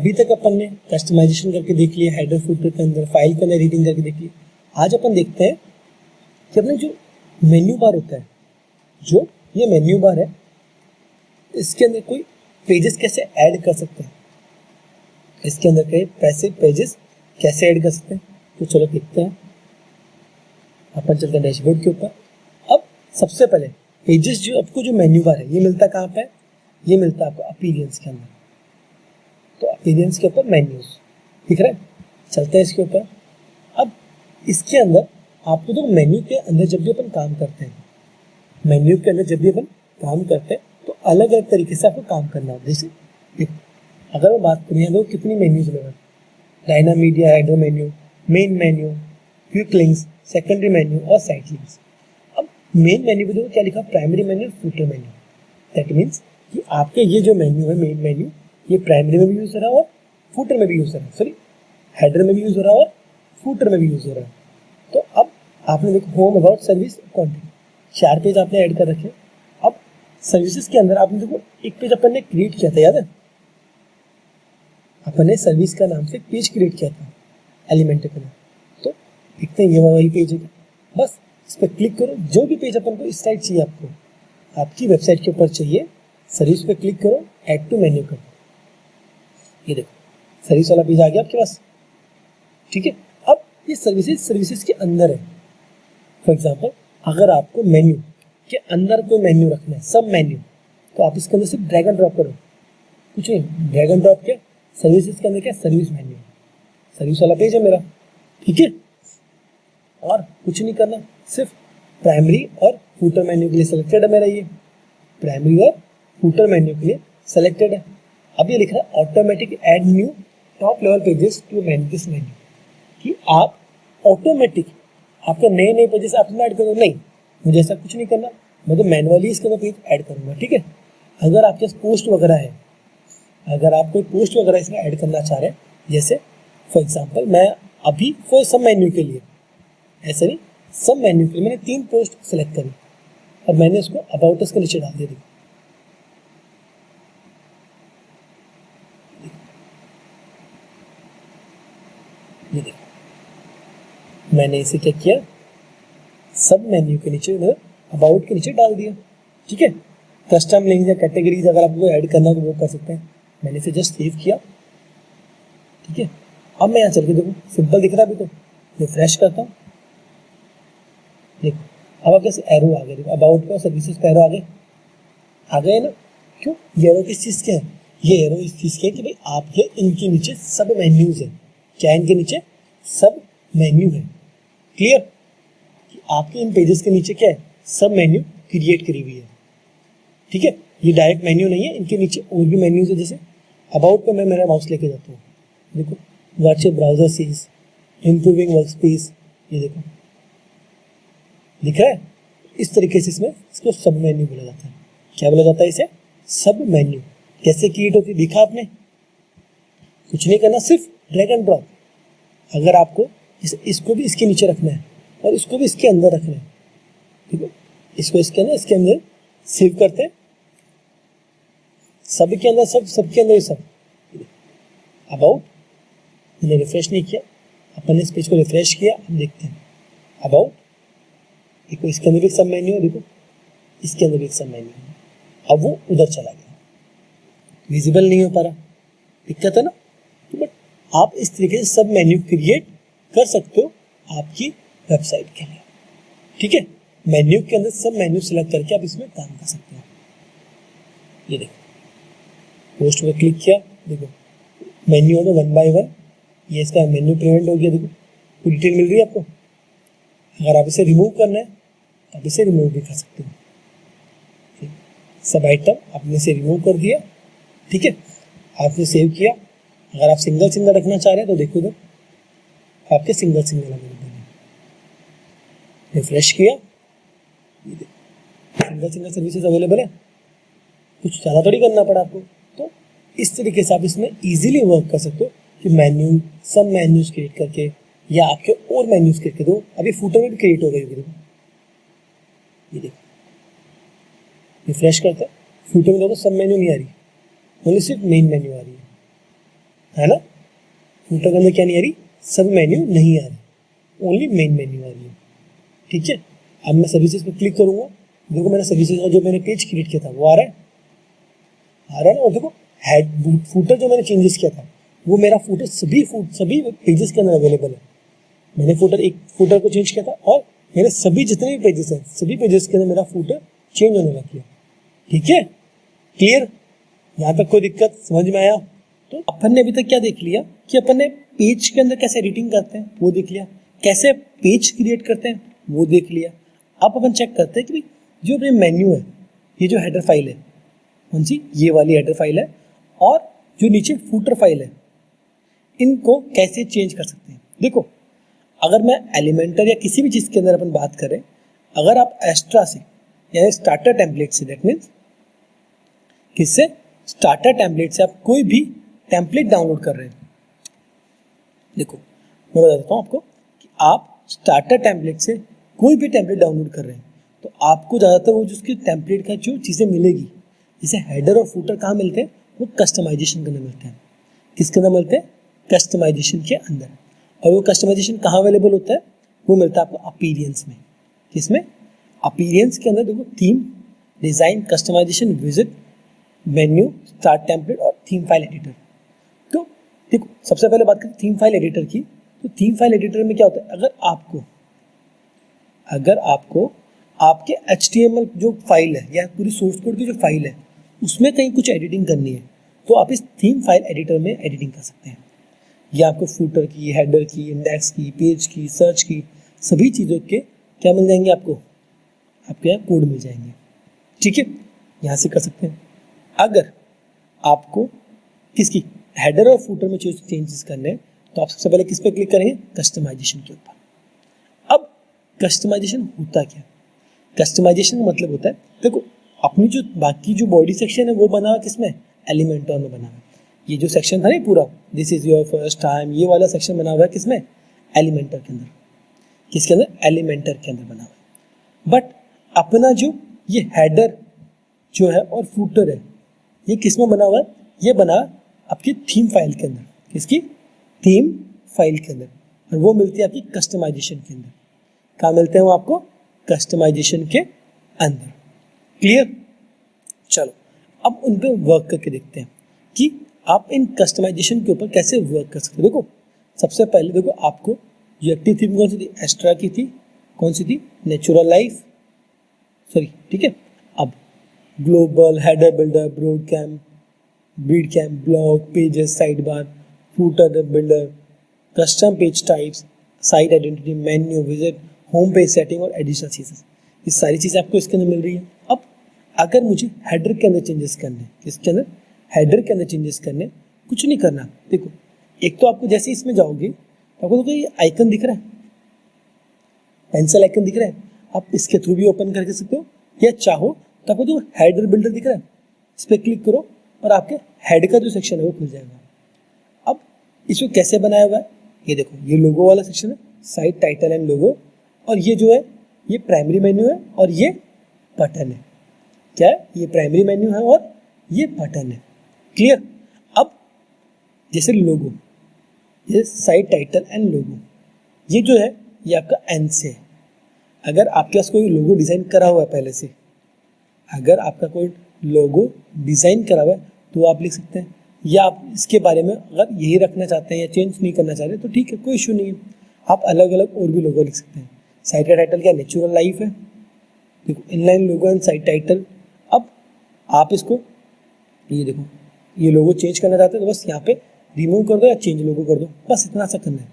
अभी तक अपन ने कस्टमाइजेशन करके देख लिया, हेडर फुटर के अंदर, फाइल के अंदर एडिटिंग करके देख लिया। आज अपन देखते हैं कि अपने जो मेन्यू बार होता है, जो ये मेन्यू बार है, इसके अंदर कोई पेजेस कैसे ऐड कर सकते हैं, इसके अंदर कई पैसे पेजेस कैसे ऐड कर सकते हैं। तो चलो देखते हैं। अपन चलते हैं डैशबोर्ड के ऊपर। अब सबसे पहले पेजेस जो आपको जो मेन्यू बार है ये मिलता कहाँ पे? ये मिलता है आपको अपीयरेंस के अंदर। तो अपीयरेंस के ऊपर मेन्यूज दिख रहा है। चलते हैं इसके ऊपर। अब इसके अंदर आपको तो मेन्यू के अंदर जब भी अपन काम करते हैं, मेन्यू के अंदर जब भी अपन काम करते हैं तो अलग अलग तरीके से आपको काम करना होता है। जैसे अगर मैं बात करूँ यहाँ कितनी मेन्यूज लगा, डायनामीडिया, header menu, main menu, quick links, secondary menu और साइड लिंक्स। अब मेन मेन्यू में क्या लिखा? Primary menu, footer menu. That means कि आपके ये जो मेन्यू है, मेन मेन्यू, ये प्राइमरी में भी यूज हो रहा है और फुटर में भी यूज हो रहा है, सॉरी हेडर में भी यूज हो रहा है और फुटर में भी यूज हो रहा है। तो अब आपने देखो home, about, service, content, 4 page आपने ऐड कर रखे। अब सर्विसेज के अंदर आपने देखो एक पेज अपन ने क्रिएट किया था, याद है? अपन ने सर्विस का नाम से पेज क्रिएट किया था एलिमेंट के अंदर। तो देखते हैं ये वही पेज है। बस इस पर क्लिक करो, जो भी पेज अपन को इस साइड चाहिए, आपको आपकी वेबसाइट के ऊपर चाहिए, सर्विस पे क्लिक करो, ऐड टू मेन्यू करो। ये देखो सर्विस वाला पेज आ गया आपके पास, ठीक है। अब ये सर्विसेज के अंदर है। फॉर एग्जांपल अगर आपको मेन्यू के अंदर कोई मेन्यू रखना है, सब मेन्यू, तो आप इसके अंदर सिर्फ ड्रैग एंड ड्रॉप करो, कुछ नहीं, ड्रैग एंड ड्रॉप के सर्विसेज के अंदर क्या? सर्विस मेन्यू, सर्विस वाला पेज है मेरा, ठीक है। और कुछ नहीं करना, सिर्फ प्राइमरी और फुटर मेन्यू के लिए सिलेक्टेड है मेरा, ये प्राइमरी और फुटर मेन्यू के लिए सिलेक्टेड है। अब ये लिख रहा है automatic add new top level pages to this menu, कि आप ऑटोमेटिक आपके नए नए पेजेस आप इसमें ऐड करो। नहीं, मुझे ऐसा कुछ नहीं करना, मैं तो मैनुअली इसके अंदर पेज ऐड करूंगा, ठीक है। अगर आपके पास पोस्ट वगैरह है, अगर आप कोई पोस्ट वगैरह इसमें ऐड करना चाह रहे हैं, जैसे फॉर एग्जांपल मैं अभी कोई सब मेन्यू के लिए, ऐसे नहीं, सब मेन्यू के लिए मैंने 3 पोस्ट सेलेक्ट करी और मैंने उसको अबाउट अस के नीचे डाल दिया। ये देखो मैंने इसे क्या किया, सब मेन्यू के नीचे अबाउट के नीचे डाल दिया, ठीक है। कस्टम लिंक या कैटेगरीज अगर आपको ऐड करना तो वो कर सकते हैं। मैंने इसे जस्ट सेव किया, ठीक है। अब मैं यहाँ चल के देखो, सिंपल दिख रहा है अभी, तो रिफ्रेश करता हूँ, देखो अब आपके एरो आ गए, अबाउट का सर्विसेज का एरो आ गए ना। क्यों? ये एरो किस चीज़ के हैं? ये एरो इस चीज़ के है कि भाई आपके इनके नीचे सब मेन्यूज है। क्या इनके नीचे? सब मेन्यू है। क्लियर? कि आपके इन पेजेस के नीचे क्या है? सब मेन्यू क्रिएट करी हुई है, ठीक है। ये डायरेक्ट मेन्यू नहीं है, इनके नीचे और भी मेन्यूज है। जैसे अबाउट पे मैं मेरा माउस लेके जाता हूँ, देखो WhatsApp browser sees, improving work space, ये देखो दिख रहा है। इस तरीके से इसमें इसको सब मेन्यू बोला जाता है। क्या बोला जाता है इसे? सब मेन्यू। कैसे क्रिएट होती है देखा आपने? कुछ नहीं करना, सिर्फ ड्रैग एंड ड्रॉप। अगर आपको इसको भी इसके नीचे रखना है और इसको भी इसके अंदर रखना है, ठीक है, इसको इसके अंदर सेव करते हैं, सब के अंदर सब, सबके अंदर सब। अबाउट मैंने रिफ्रेश नहीं किया, अपन ने इस पेज को रिफ्रेश किया, अब देखते हैं अबाउट, देखो इसके अंदर भी एक सब मेन्यू है, देखो इसके अंदर भी एक सब मेन्यू है। अब वो उधर चला गया, विजिबल नहीं हो पा रहा, दिक्कत है ना। तो बट आप इस तरीके से सब मेन्यू क्रिएट कर सकते हो आपकी वेबसाइट के लिए, ठीक है। मेन्यू के अंदर सब मेन्यू सिलेक्ट करके आप इसमें काम कर सकते हो। ये देखो पोस्ट पर क्लिक किया, देखो मेन्यू है 1 by 1, ये इसका मेन्यू प्रिंट हो गया, देखो पूरी डिटेल मिल रही है आपको। अगर आप इसे रिमूव करना है तो आप इसे रिमूव भी कर सकते हो, ठीक। सब आइटम आपने इसे रिमूव कर दिया, ठीक है। आपने सेव किया। अगर आप सिंगल सिंगल रखना चाह रहे हैं तो देखो इधर आपके सिंगल सिंगल अवेलेबल है। रिफ्रेश किया, सिंगल सिंगल सर्विसेज अवेलेबल है, कुछ ज़्यादा थोड़ी करना पड़ा आपको। तो इस तरीके से आप इसमें इजीली वर्क कर सकते हो कि मेन्यू, सब मेन्यूज क्रिएट करके या आपके और मेन्यूज क्रिएट कर दो। अभी फुटर में भी क्रिएट हो गई होगी, ये देखो रिफ्रेश करते हैं, फुटर में देखो सब मेन्यू नहीं आ रही, ओनली सिर्फ मेन मेन्यू आ रही है। है ना। फूटर के अंदर क्या नहीं आ रही, सब मेन्यू नहीं आ रही, ओनली मेन मेन्यू आ रही है। ठीक है, अब मैं सर्विसेज पे क्लिक करूंगा, देखो मेरा सर्विसेज का जो मैंने पेज क्रिएट किया था वो आ रहा है ना। और देखो हेड फूटर जो मैंने चेंजेस किया था वो मेरा फूटर सभी पेजेस के अंदर अवेलेबल है। मैंने एक फूटर को चेंज किया था और मेरे सभी जितने भी पेजेस हैं सभी पेजेस के अंदर मेरा फूटर चेंज होने लग गया। ठीक है, क्लियर, यहाँ तक कोई दिक्कत समझ में आया। तो अपन ने अभी तक क्या देख लिया कि अपन ने पेज के अंदर कैसे एडिटिंग करते हैं वो देख लिया, कैसे पेज क्रिएट करते हैं वो देख लिया। अब अपन चेक करते हैं कि जो अपने मेन्यू है, ये जो हेडर फाइल है कौन सी, ये वाली हेडर फाइल है, और जो नीचे फूटर फाइल है, इनको कैसे चेंज कर सकते हैं। देखो अगर मैं एलिमेंटर या किसी भी चीज़ के अंदर अपन बात करें, अगर आप एक्स्ट्रा से यानी स्टार्टर टेम्पलेट से, दैट मीन्स किससे, स्टार्टर टेम्पलेट से आप कोई भी टेम्पलेट डाउनलोड कर रहे हैं। देखो मैं बता देता हूँ आपको कि आप स्टार्टर टेम्पलेट से कोई भी टेम्पलेट डाउनलोड कर रहे हैं तो आपको ज़्यादातर वो जो उसकी टेम्पलेट का जो चीज़ें मिलेगी, जैसे हेडर और फूटर कहाँ मिलते हैं, वो कस्टमाइजेशन के अंदर मिलते हैं। किसके अंदर मिलते हैं, कस्टमाइजेशन के अंदर। और वो कस्टमाइजेशन कहाँ अवेलेबल होता है, वो मिलता है आपको अपीरियंस में। किसमें, अपीरियंस के अंदर देखो थीम, डिज़ाइन, कस्टमाइजेशन, विजिट, मेन्यू, स्टार्ट टेम्पलेट और थीम फाइल एडिटर। तो देखो सबसे पहले बात करें थीम फाइल एडिटर की, तो थीम फाइल एडिटर में क्या होता है, अगर आपको आपके HTML जो फाइल है या पूरी सोर्स कोड की जो फाइल है उसमें कहीं कुछ एडिटिंग करनी है तो आप इस थीम फाइल एडिटर में एडिटिंग कर सकते हैं। ये आपको फूटर की, हेडर की, इंडेक्स की, पेज की, सर्च की, सभी चीज़ों के क्या मिल जाएंगे आपको, आपके यहाँ कोड मिल जाएंगे। ठीक है, यहाँ से कर सकते हैं। अगर आपको किसकी, हेडर और फूटर में चेंजेस करने हैं तो आप सबसे पहले किस पे क्लिक करेंगे, कस्टमाइजेशन के ऊपर। अब कस्टमाइजेशन होता क्या, कस्टमाइजेशन का मतलब होता है, देखो अपनी जो बाकी जो बॉडी सेक्शन है वो बना हुआ किसमें, एलिमेंटर में बना हुआ है। ये जो सेक्शन था ना पूरा, this is your first time, ये वाला सेक्शन बना हुआ है किसमें, एलिमेंटर के अंदर। किसके अंदर, एलिमेंटर के अंदर बना हुआ है। बट अपना जो ये हेडर जो है और फूटर है ये किस में बना हुआ है, ये बना आपकी थीम फाइल के अंदर। किसकी, थीम फाइल के अंदर। और वो मिलती है आपकी कस्टमाइजेशन के अंदर। कहाँ मिलते हैं वो आपको, कस्टमाइजेशन के अंदर। क्लियर, चलो अब उन पे वर्क करके देखते हैं कि आप इन कस्टमाइजेशन के ऊपर कैसे वर्क कर सकते हो। देखो सबसे पहले देखो आपको जो एक्टिव थीम कौन सी थी, एक्स्ट्रा की थी, कौन सी थी, नेचुरल लाइफ, सॉरी ठीक है। अब global, header builder, breadcrumb, blog, pages, side bar, footer builder, custom page types, site identity, menu, विजिट, होम पेज सेटिंग और एडिशनल चीजेस, ये सारी चीज़ें आपको इसके अंदर मिल रही है। अब अगर मुझे हेडर के अंदर चेंजेस करने, किसके अंदर, हेडर के अंदर चेंजेस करने, कुछ नहीं करना। देखो एक तो आपको जैसे इसमें जाओगे तो आपको देखो ये आइकन दिख रहा है, पेंसिल आइकन दिख रहा है, आप इसके थ्रू भी ओपन करके सकते हो, या चाहो तो आपको जो हेडर बिल्डर दिख रहा है इस पर क्लिक करो और आपके हेड का जो सेक्शन है वो खुल जाएगा। अब इसको कैसे बनाया हुआ है, ये देखो ये लोगो वाला सेक्शन है, साइट टाइटल एंड लोगो, और ये जो है ये प्राइमरी मेन्यू है और ये बटन है। क्या है, ये प्राइमरी मेन्यू है और ये बटन है। क्लियर, अब जैसे लोगो, ये साइट टाइटल एंड लोगो, ये जो है ये आपका एन से है। अगर आपके पास कोई लोगो डिज़ाइन करा हुआ है पहले से, अगर आपका कोई लोगो डिज़ाइन करा हुआ है तो आप लिख सकते हैं, या आप इसके बारे में अगर यही रखना चाहते हैं या चेंज नहीं करना चाहते तो ठीक है, कोई इशू नहीं है, आप अलग अलग और भी लोगो लिख सकते हैं। साइट का टाइटल क्या, नेचुरल लाइफ है, देखो inline logo and site title. अब आप इसको ये देखो ये लोगो चेंज करना चाहते हैं तो बस यहाँ पे रिमूव कर दो या चेंज लोगो कर दो, बस इतना सा करना है।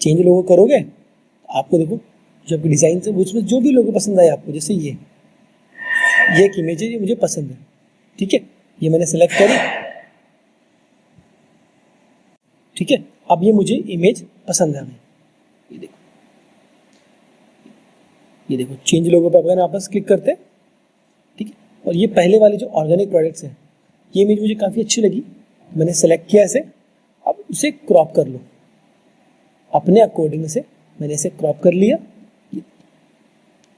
चेंज लोगो करोगे तो आपको देखो जो आपकी डिज़ाइन से उसमें जो भी लोगो पसंद आए आपको, जैसे ये एक इमेज है, ये मुझे पसंद है, ठीक है, ये मैंने सेलेक्ट करी, ठीक है, अब ये मुझे इमेज पसंद आ गई, ये देखो, ये देखो चेंज लोगो पे अगर वापस क्लिक करते हैं, ठीक है। और ये पहले वाले जो ऑर्गेनिक प्रोडक्ट्स हैं, ये इमेज मुझे काफ़ी अच्छी लगी, मैंने सेलेक्ट किया इसे। अब इसे क्रॉप कर लो अपने अकॉर्डिंग से, मैंने इसे क्रॉप कर लिया,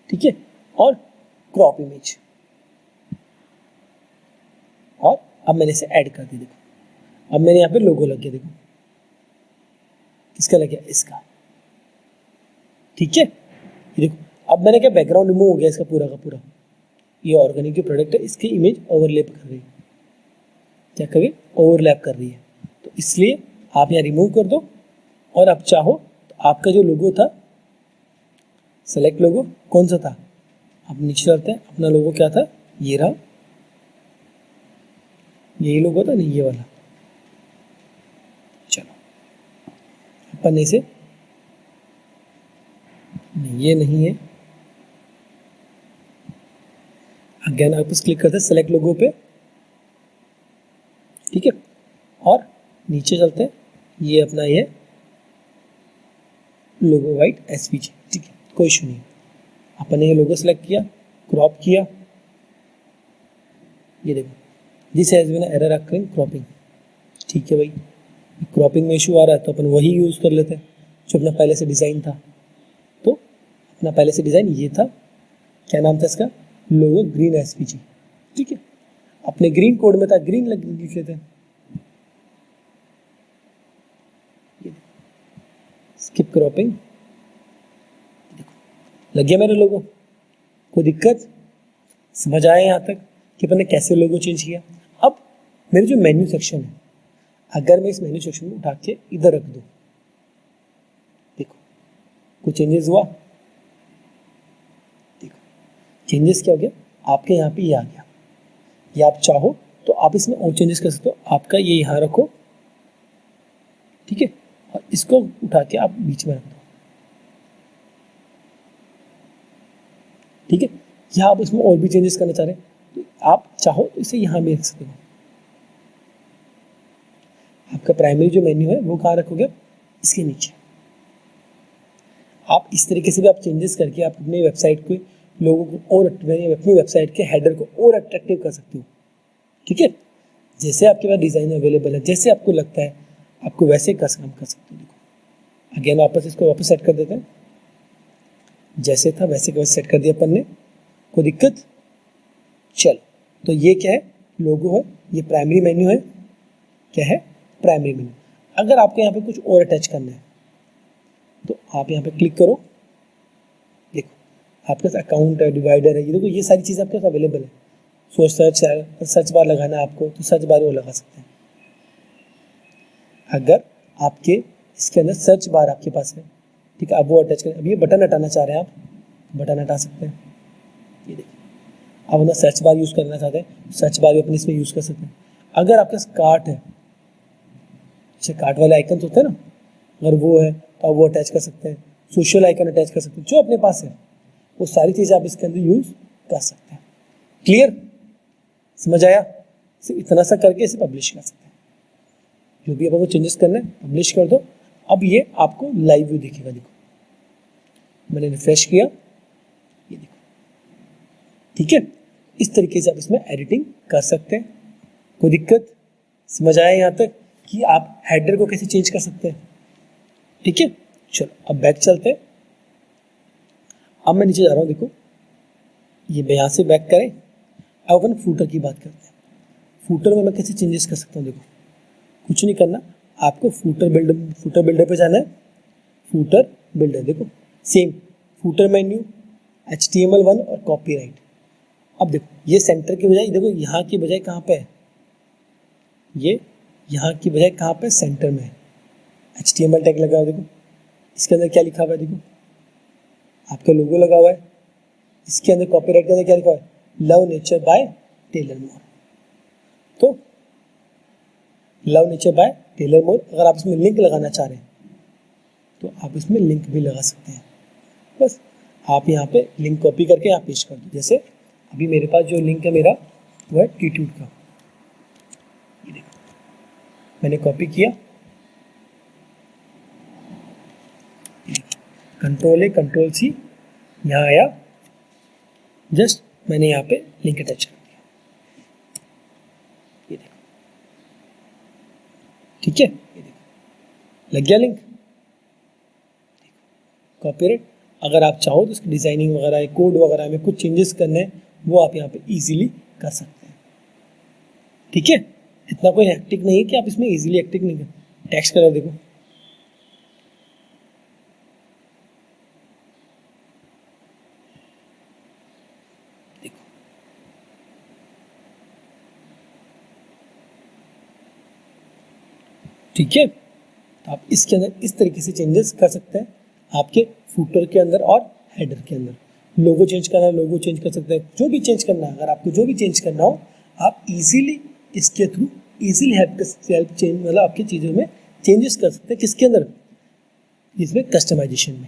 ठीक है, और क्रॉप इमेज, और अब मैंने इसे ऐड कर दी। देखो अब मैंने यहाँ पे लोगो लग गया, देखो किसका लग गया, इसका। ठीक है, ये देखो अब मैंने क्या बैकग्राउंड रिमूव हो गया इसका पूरा का पूरा। ये ऑर्गेनिक की प्रोडक्ट है, इसकी इमेज ओवरलैप कर रही है, क्या कर रही है, ओवरलैप कर रही है। तो इसलिए आप यहाँ रिमूव कर दो और आप चाहो तो आपका जो लोगो था, सेलेक्ट लोगो कौन सा था, आप नीचे चलते हैं, अपना लोगो क्या था, ये रहा, यही लोगो था नहीं, ये वाला। चलो अपन इसे, नहीं ये नहीं है, अगेन वापस क्लिक करते हैं सेलेक्ट लोगो पे। ठीक है, और नीचे चलते हैं, ये अपना ये लोगो वाइट एसवीजी। ठीक है, कोई इशू नहीं। अपन ने ये लोगो सेलेक्ट किया, क्रॉप किया, ये देखो this has been error occurring cropping. ठीक है भाई, क्रॉपिंग में इशू आ रहा है तो अपन वही यूज़ कर लेते हैं जो अपना पहले से डिज़ाइन था। तो अपना पहले से डिज़ाइन ये था, क्या नाम था इसका, लोगो ग्रीन एसवीजी। ठीक है, अपने ग्रीन कोड में था, ग्रीन लिख लेते हैं, स्किप क्रॉपिंग। लग गया मेरे लोगो, कोई दिक्कत, समझ आया यहाँ तक कि अपन ने कैसे लोगो चेंज किया। अब मेरे जो मेन्यू सेक्शन है, अगर मैं इस मेन्यू सेक्शन को उठा के इधर रख दूं, देखो कुछ चेंजेस हुआ, देखो चेंजेस क्या हो गया, आपके यहाँ पे ये आ गया। या आप चाहो तो आप इसमें और चेंजेस कर सकते हो, आपका ये यहाँ रखो, ठीक है, और इसको उठा के आप बीच में रख दो। ठीक है, या आप इसमें और भी चेंजेस करना चाह रहे हैं तो आप चाहो तो इसे यहाँ भी रख सकते हो। आपका प्राइमरी जो मेन्यू है वो कहाँ रखोगे, इसके नीचे। आप इस तरीके से भी आप चेंजेस करके आप अपनी वेबसाइट को, लोगों को और अपनी वेबसाइट के हेडर को और अट्रैक्टिव कर सकते हो। ठीक है, जैसे आपके पास डिज़ाइन अवेलेबल है, जैसे आपको लगता है आपको वैसे कस्टम कर सकते हो। देखो अगेन वापस इसको वापस सेट कर देते हैं, जैसे था वैसे का वैसे सेट कर दिया अपन ने, कोई दिक्कत। चलो तो ये क्या है, लोगो है, ये प्राइमरी मेन्यू है, क्या है, प्राइमरी मेन्यू। अगर आपको यहाँ पे कुछ और अटैच करना है तो आप यहाँ पे क्लिक करो, देखो आपके पास अकाउंट है, डिवाइडर है, ये देखो ये सारी चीज़ें आपके पास अवेलेबल है। सो सर्च है, सर्च बार लगाना है आपको तो सर्च बार वो लगा सकते हैं। अगर आपके इसके अंदर सर्च बार आपके पास है, ठीक है, आप वो अटैच करें। अब ये बटन हटाना चाह रहे हैं आप, बटन हटा सकते हैं, ये देखिए। आप अपना सर्च बार यूज़ करना चाहते हैं, सर्च बार भी अपने इसमें यूज़ कर सकते हैं। अगर आपके पास कार्ट है, जैसे कार्ट वाले आइकन होते हैं ना, अगर वो है तो आप वो अटैच कर सकते हैं, सोशल आइकन अटैच कर सकते हैं, जो अपने पास है वो सारी चीज़ें आप इसके अंदर यूज़ कर सकते हैं। क्लियर, समझ आया? सिर्फ इतना सा करके इसे पब्लिश कर सकते हैं। जो भी आपको चेंजेस करना है पब्लिश कर दो। अब ये आपको लाइव व्यू दिखेगा, देखो मैंने रिफ्रेश किया, ये देखो। ठीक है, इस तरीके से आप इसमें एडिटिंग कर सकते हैं। कोई दिक्कत, समझ आया यहाँ तक कि आप हेडर को कैसे चेंज कर सकते हैं? ठीक है, चलो अब बैक चलते हैं। अब मैं नीचे जा रहा हूँ, देखो ये मैं यहाँ से बैक करें। अब अपन फूटर की बात करते हैं। फूटर में मैं कैसे चेंजेस कर सकता हूँ? देखो कुछ नहीं करना, आपको फूटर बिल्डर पे जाना है। फूटर बिल्डर, देखो सेम फूटर मेन्यू, HTML1 और कॉपीराइट। अब देखो ये सेंटर की बजाय, देखो यहाँ की बजाय कहाँ पे है, ये यहाँ की बजाय कहाँ पे, सेंटर में है। HTML टैग लगा हुआ, देखो इसके अंदर क्या लिखा हुआ है, देखो आपका लोगो लगा हुआ है। इसके अंदर कॉपीराइट के अंदर क्या लिखा हुआ है, लव नेचर बाय टेलर मोर। तो लव नेचर बाय टेलर मोर, अगर आप इसमें लिंक लगाना चाह रहे हैं तो आप इसमें लिंक भी लगा सकते हैं। बस आप यहाँ पे लिंक कॉपी करके आप पेस्ट कर दो। जैसे अभी मेरे पास जो लिंक है मेरा वो है टीट्यूड का, ये देखो मैंने कॉपी किया, Ctrl+A Ctrl+C, यहाँ आया, जस्ट मैंने यहाँ पे लिंक अटैच कर दिया, ये देखो। ठीक है, ये देखो लग गया लिंक। कॉपीराइट, अगर आप चाहो तो इसकी डिजाइनिंग वगैरह, कोड वगैरह में कुछ चेंजेस करने हैं वो आप यहाँ पे इजीली कर सकते हैं। ठीक है, इतना कोई हेक्टिक नहीं है कि आप इसमें इजीली हेक्टिक नहीं कर। टेक्स्ट कलर देखो, ठीक है, तो आप इसके अंदर इस तरीके से चेंजेस कर सकते हैं आपके फुटर के अंदर और हेडर के अंदर। लोगो चेंज करना है, लोगो चेंज कर सकते हैं, जो भी चेंज करना है, अगर आपको जो भी चेंज करना हो आप इजीली इसके थ्रू इजीली हेल्प चेंज मतलब आपकी चीज़ों में चेंजेस कर सकते हैं। किसके अंदर? इसमें कस्टमाइजेशन में।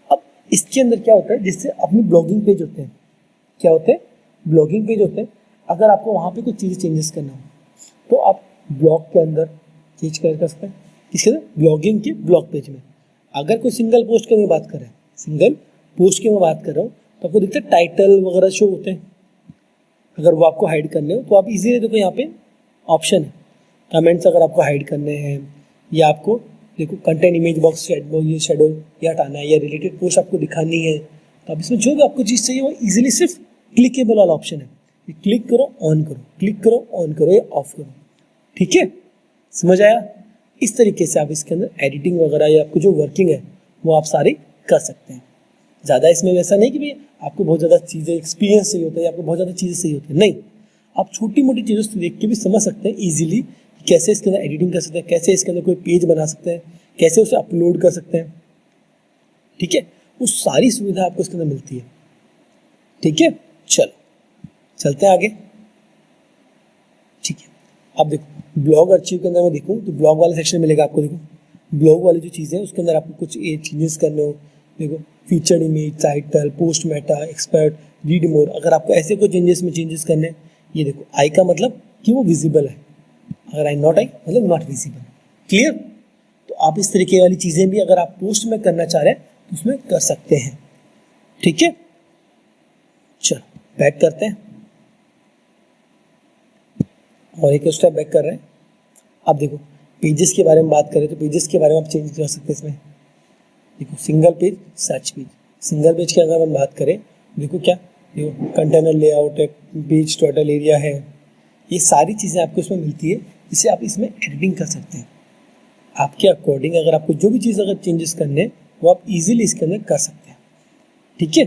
अब इसके अंदर क्या होता है, जिससे अपनी ब्लॉगिंग पेज होते हैं, क्या होते हैं? ब्लॉगिंग पेज होते हैं। अगर आपको वहाँ पे कुछ चीज़ें चेंजेस करना हो तो आप ब्लॉग के अंदर चेंज कर सकते हैं। किसके अंदर? ब्लॉगिंग के ब्लॉग पेज में। अगर कोई सिंगल पोस्ट की मैं बात कर रहे हैं, सिंगल पोस्ट की मैं बात कर रहा हूँ, तो आपको दिखता है टाइटल वगैरह शो होते हैं। अगर वो आपको हाइड करने हो तो आप इजीली देखो यहाँ पे ऑप्शन है, कमेंट्स अगर आपको हाइड करने हैं या आपको देखो कंटेंट इमेज बॉक्स ये शेडो या हटाना है या रिलेटेड पोस्ट आपको दिखानी है, तो आप इसमें जो भी आपको चीज़ चाहिए वो इजीली सिर्फ क्लिकेबल वाला ऑप्शन है। ये क्लिक करो ऑन करो, क्लिक करो ऑन करो या ऑफ करो। ठीक है, समझ आया? इस तरीके से आप इसके अंदर एडिटिंग वगैरह या आपको जो वर्किंग है वो आप सारी कर सकते हैं। ज़्यादा इसमें वैसा नहीं कि भाई आपको बहुत ज़्यादा चीज़ें एक्सपीरियंस चाहिए होता है या आपको बहुत ज़्यादा चीज़ें चाहिए होती है, नहीं। आप छोटी मोटी चीज़ों से देख के भी समझ सकते हैं ईजिली कैसे इसके अंदर एडिटिंग कर सकते हैं, कैसे इसके अंदर कोई पेज बना सकते हैं, कैसे उसे अपलोड कर सकते हैं। ठीक है, वो सारी सुविधा आपको इसके अंदर मिलती है। ठीक है, चलो चलते हैं आगे। ठीक है, अब देखो ब्लॉग आर्चिव के अंदर मैं देखूँ तो ब्लॉग वाले सेक्शन मिलेगा आपको। देखो ब्लॉग वाली जो चीज़ें हैं उसके अंदर आपको कुछ चेंजेस करने हो, देखो featured image, title, post Meta, expert, read more, अगर आपको ऐसे कोई चेंजेस करने हैं, ये देखो आई का मतलब कि वो विजिबल है, अगर आई नॉट आई मतलब नॉट विजिबल। क्लियर? तो आप इस तरीके वाली चीज़ें भी अगर आप पोस्ट में करना चाह रहे हैं तो उसमें कर सकते हैं। ठीक है, चलो बैक करते हैं और एक स्टेप बैक कर रहे हैं। अब देखो पेजेस के बारे में बात करें तो पेजेस के बारे में आप चेंज कर सकते हैं इसमें। देखो single page, search page. Single page की अगर हम बात करें, देखो क्या, देखो कंटेनर लेआउट है, पेज टोटल एरिया है, ये सारी चीज़ें आपको इसमें मिलती है, जिससे आप इसमें एडिटिंग कर सकते हैं आपके अकॉर्डिंग। अगर आपको जो भी चीज़ अगर चेंजेस करने हैं वो आप इजीली इसके अंदर कर सकते हैं। ठीक है,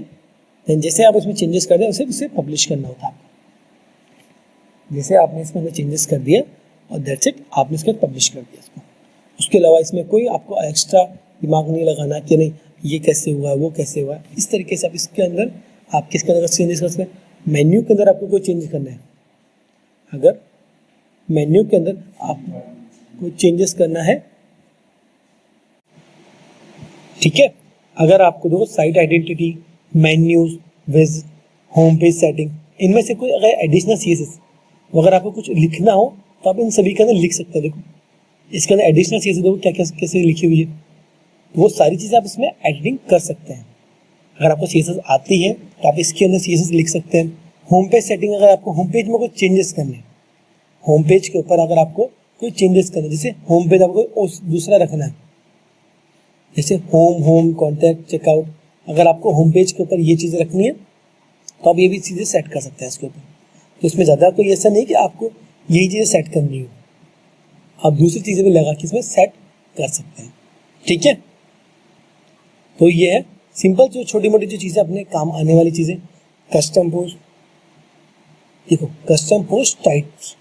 देन जैसे आप इसमें चेंजेस कर दें उसे पब्लिश करना होता है आपको। जैसे आपने इसमें हमें चेंजेस कर दिया और दैट्स इट, आपने इसके पब्लिश कर दिया इसको। उसके अलावा इसमें कोई आपको एक्स्ट्रा दिमाग नहीं लगाना कि नहीं ये कैसे हुआ वो कैसे हुआ। इस तरीके से आप इसके अंदर आप किसके अंदर चेंजेस कर सकते हैं। मेन्यू के अंदर आपको कोई चेंज करना है, अगर मेन्यू के अंदर आप कोई चेंजेस करना है, ठीक है, अगर आपको देखो साइट आइडेंटिटी, मेन्यूज, विज, होम पेज सेटिंग, इनमें से कोई अगर एडिशनल सीएसएस अगर आपको कुछ लिखना हो तो आप इन सभी के अंदर लिख सकते हैं। देखो इसके अंदर एडिशनल सीएसएस देखो क्या क्या कैसे लिखी हुई है, तो वो सारी चीज़ें आप इसमें एडिटिंग कर सकते हैं। अगर आपको सीएसएस आती है तो आप इसके अंदर सीएसएस लिख सकते हैं। होम पेज सेटिंग, अगर आपको होम पेज में कोई चेंजेस करने हैं, होम पेज के ऊपर अगर आपको कोई चेंजेस करने, जैसे होम पेज आपको दूसरा रखना है, जैसे होम कॉन्टैक्ट, चेकआउट, अगर आपको होम पेज के ऊपर ये चीज़ें रखनी है तो आप ये भी चीज़ें सेट कर सकते हैं इसके ऊपर। तो इसमें ज़्यादा कोई ऐसा नहीं कि आपको यही चीज़ें सेट करनी हो, आप दूसरी चीज़ें भी लगा के इसमें सेट कर सकते हैं। ठीक है, तो ये है सिंपल जो छोटी मोटी जो चीज़ें अपने काम आने वाली चीज़ें। कस्टम पोस्ट, देखो कस्टम पोस्ट टाइप्स,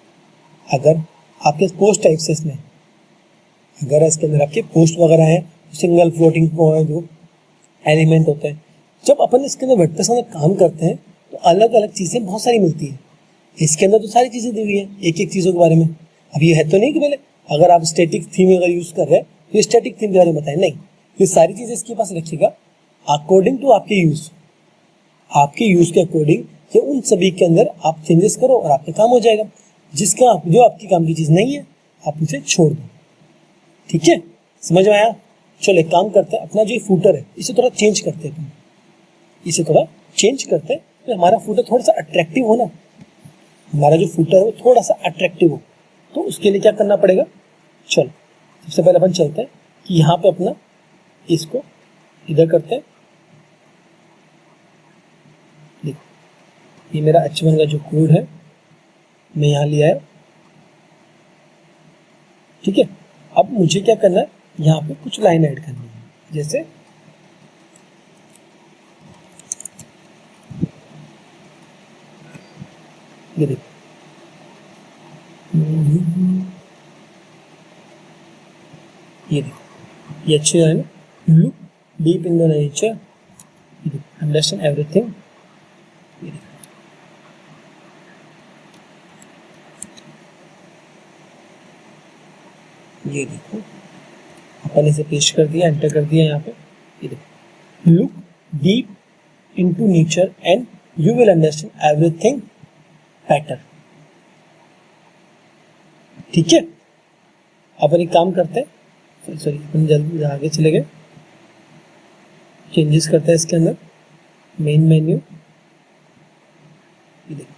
अगर आपके पोस्ट टाइप्स है इसमें, अगर इसके अंदर आपके पोस्ट वगैरह हैं, सिंगल फ्लोटिंग जो एलिमेंट होते हैं, जब अपन इसके अंदर वर्डप्रेस के अंदर काम करते हैं तो अलग अलग चीज़ें बहुत सारी मिलती हैं। इसके अंदर तो सारी चीज़ें दी हुई है एक एक चीज़ों के बारे में। अब ये है तो नहीं कि पहले अगर आप स्टैटिक थीम अगर यूज़ कर रहे हैं तो ये स्टैटिक थीम के बारे में बताएं, नहीं, ये सारी चीज़ें इसके पास रखिएगा अकॉर्डिंग टू आपके यूज़ के अकॉर्डिंग, कि उन सभी के अंदर आप चेंजेस करो और आपका काम हो जाएगा। जो आपकी काम की चीज़ नहीं है आप उसे छोड़ दो। ठीक है, समझ में आया? चलो एक काम करते हैं, अपना जो फूटर है इसे थोड़ा चेंज करते हैं, इसे थोड़ा चेंज करते हैं तो हमारा फूटर थोड़ा सा अट्रैक्टिव हो ना, हमारा जो फूटर है वो थोड़ा सा अट्रैक्टिव हो। तो उसके लिए क्या करना पड़ेगा, चलो सबसे पहले अपन चलते हैं कि यहाँ पे अपना इसको इधर करते हैं। देखो ये मेरा H1 का जो कोड है मैं यहाँ लिया है। ठीक है, अब मुझे क्या करना है, यहाँ पे कुछ लाइन ऐड करनी है, जैसे ये देखो ये देखो, ये अच्छे है ना, look deep in the nature, understand everything, ये देखो, ये देखो अपन इसे पेस्ट कर दिया, एंटर कर दिया यहाँ पे, ये देखो, look deep into nature and you will understand everything better. ठीक है, अपन एक काम करते हैं, सॉरी अपन जल्दी आगे चले गए, चेंजेस करते हैं इसके अंदर, मेन मेन्यू, ये देखो,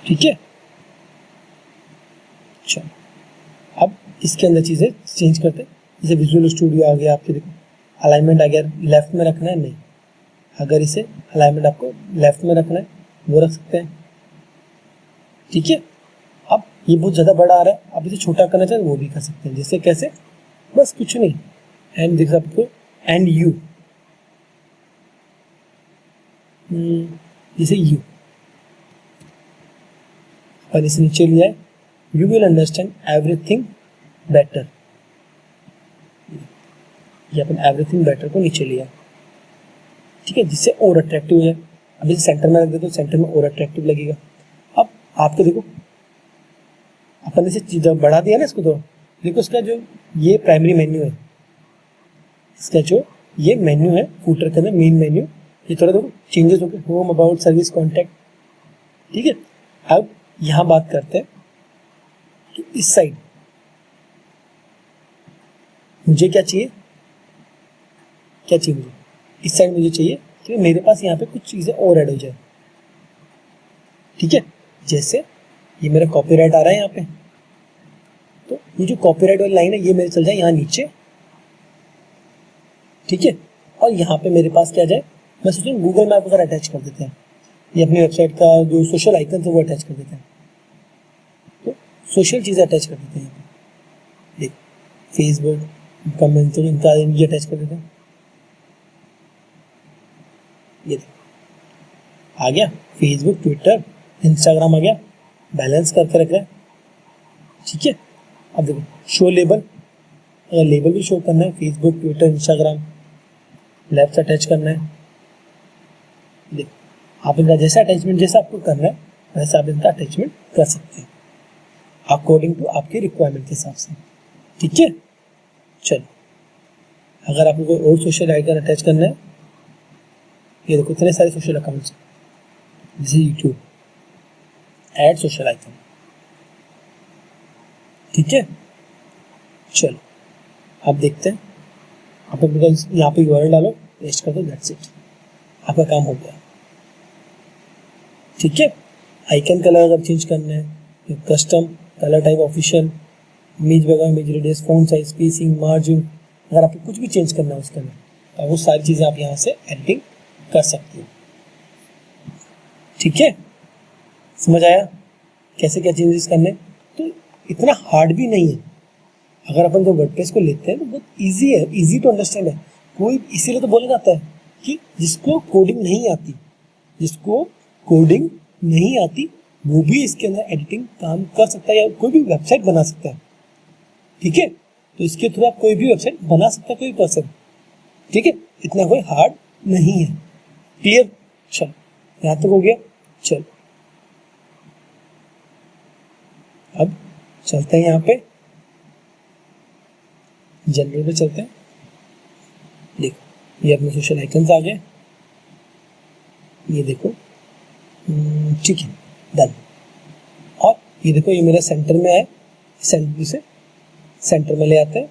ठीक है। चलो अब इसके अंदर चीजें चेंज करते हैं, जैसे विजुअल स्टूडियो आ गया आपके, देखो अलाइनमेंट आ गया, लेफ्ट में रखना है नहीं, अगर इसे अलाइनमेंट आपको लेफ्ट में रखना है वो रख सकते हैं। ठीक है, अब ये बहुत ज़्यादा बड़ा आ रहा है, आप इसे छोटा करना चाहें वो भी कर सकते हैं, जैसे कैसे, बस कुछ नहीं, एंड दिख आपको, एंड यू, जैसे यू, पर इसे नीचे लिया है, you will understand everything better, ये अपन एवरीथिंग बेटर को नीचे लिया, ठीक है, जिससे और अट्रैक्टिव है। अब इसे सेंटर में रख दे तो सेंटर में और अट्रैक्टिव लगेगा। अब आपको देखो, अपन इसे चीज़ बढ़ा दिया ना इसको, तो देखो इसका जो ये प्राइमरी मेन्यू है, इसका जो ये मेन्यू है फूटर के अंदर, मेन मेन्यू, ये थोड़ा देखो चेंजेस हो गए, होम, अबाउट, सर्विस, कॉन्टैक्ट। ठीक है, अब यहाँ बात करते हैं कि इस साइड मुझे क्या चाहिए, क्या चाहिए मुझे, इस साइड मुझे चाहिए कि मेरे पास यहाँ पे कुछ चीज़ें और ऐड हो जाए। ठीक है, जैसे ये मेरा कॉपीराइट आ रहा है यहाँ पे, तो ये जो कॉपीराइट वाली लाइन है ये मेरे चल जाए यहाँ नीचे। ठीक है, और यहाँ पे मेरे पास क्या जाए, मैं सोच रहा हूँ गूगल मैप अगर अटैच कर देते हैं, ये अपनी वेबसाइट का जो सोशल आइकन है वो अटैच कर देते हैं, तो सोशल चीज़ें अटैच कर देते हैं, देख फेसबुक, कमेंट, इनका ये अटैच कर देते हैं, ये आ गया फेसबुक, ट्विटर, इंस्टाग्राम आ गया, बैलेंस करके रख रहा है। ठीक है, अब देखो शो लेबल, अगर लेबल भी शो करना है, Facebook, Twitter, Instagram, left attach करना है, देखो आप इनका जैसा अटैचमेंट जैसा आपको करना है वैसा आप इनका अटैचमेंट कर सकते हैं अकॉर्डिंग टू आपके रिक्वायरमेंट के हिसाब से। ठीक है, चलो अगर आपको कोई और सोशल आइकन अटैच करना है, ये देखो इतने सारे सोशल अकाउंट्स, जैसे यूट्यूब, ऐड सोशल आइकन। ठीक है, चलो आप देखते हैं, आप यहाँ पे यूआरएल डालो, पेस्ट कर दो, दैट्स इट, आपका काम हो गया। ठीक है, आइकन कलर अगर चेंज करना है तो custom colour type, official, image वगैरह, image radius, font size, spacing, margin, अगर आपको कुछ भी चेंज करना है उसके अंदर तो वो सारी चीज़ें आप यहाँ से एडिटिंग कर सकते हो। ठीक है, समझ आया कैसे क्या चेंजेस करने, तो इतना हार्ड भी नहीं है। अगर अपन जब वर्डप्रेस को लेते हैं तो बहुत इजी है, इजी टू अंडरस्टैंड है। कोई इसीलिए तो बोला जाता है कि जिसको कोडिंग नहीं आती, जिसको कोडिंग नहीं आती वो भी इसके अंदर एडिटिंग काम कर सकता है या कोई भी वेबसाइट बना सकता है। ठीक है, तो इसके थ्रू आप कोई भी वेबसाइट बना सकता है कोई पर्सन। ठीक है, इतना कोई हार्ड नहीं है। क्लियर, चलो यहाँ तक हो गया। चलो अब चलते हैं यहाँ पे जनरल पे चलते हैं। देखो ये अपने सोशल आइकन्स आ गए, ये देखो ठीक है, डन। और ये देखो ये मेरा सेंटर में है, सेंटर से सेंटर में ले आते हैं,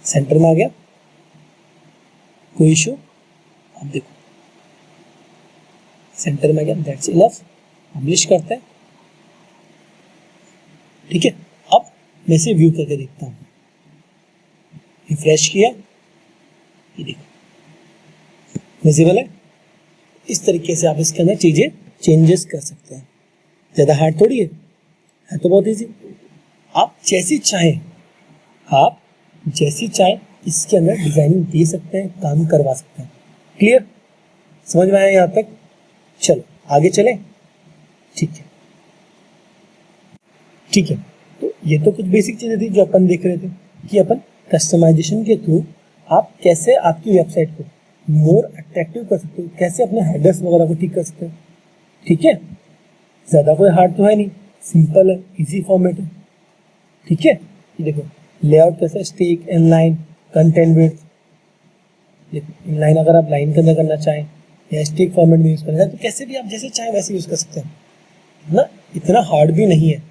सेंटर में आ गया, कोई इशू। अब देखो सेंटर में आ गया, दैट्स इनफ। पब्लिश करते हैं। ठीक है, अब मैं इसे व्यू करके देखता हूँ, रिफ्रेश किया, ये देखो विजिबल है। इस तरीके से आप इसके अंदर चीजें चेंजेस कर सकते हैं। ज्यादा हार्ड थोड़ी है तो बहुत इजी। आप जैसी चाहें, आप जैसी चाहें इसके अंदर डिजाइनिंग दे सकते हैं, काम करवा सकते हैं। क्लियर, समझ में आया यहाँ तक? चलो आगे चले। ठीक है, ठीक है। तो ये तो कुछ बेसिक चीजें थी जो अपन देख रहे थे कि अपन कस्टमाइजेशन के थ्रू आप कैसे आपकी वेबसाइट को मोर अट्रैक्टिव कर सकते हो, कैसे अपने हेडर्स वगैरह को ठीक कर सकते हो। ठीक है, ज्यादा कोई हार्ड तो है नहीं, सिंपल है, इजी फॉर्मेट है। ठीक है, ये देखो लेआउट कैसा है, स्टिक, इनलाइन, कंटेंट विड्थ। देखो इनलाइन अगर आप लाइन के अंदर करना चाहें या स्टिक फॉर्मेट में यूज करना चाहें तो कैसे भी आप जैसे चाहें वैसे यूज कर सकते हैं ना, इतना हार्ड भी नहीं है।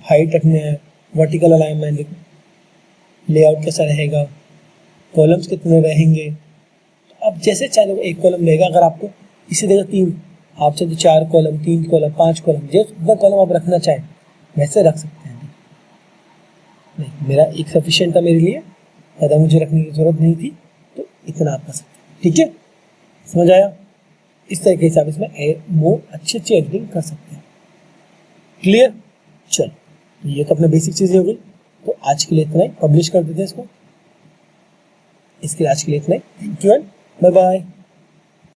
हाइट रखने हैं, वर्टिकल अलाइनमेंट, देखो लेआउट कैसा रहेगा, कॉलम्स कितने रहेंगे, तो आप जैसे चाहे एक कॉलम रहेगा, अगर आपको इसी जगह 3, आप चाहे 4 कॉलम, 3 कॉलम, 5 कॉलम, जितना कॉलम आप रखना चाहें वैसे रख सकते हैं। नहीं, मेरा एक सफिशिएंट था मेरे लिए, ज़्यादा मुझे रखने की जरूरत नहीं थी, तो इतना आप कर सकते हैं। ठीक है, समझ आया? इस तरीके से आप इसमें मोर अच्छी एडिटिंग कर सकते हैं। क्लियर? चल, ये तो अपने बेसिक चीजें हो गई। तो आज के लिए इतना ही, पब्लिश कर देते हैं इसको। इसके लिए आज के लिए इतना ही। Thank you and bye bye.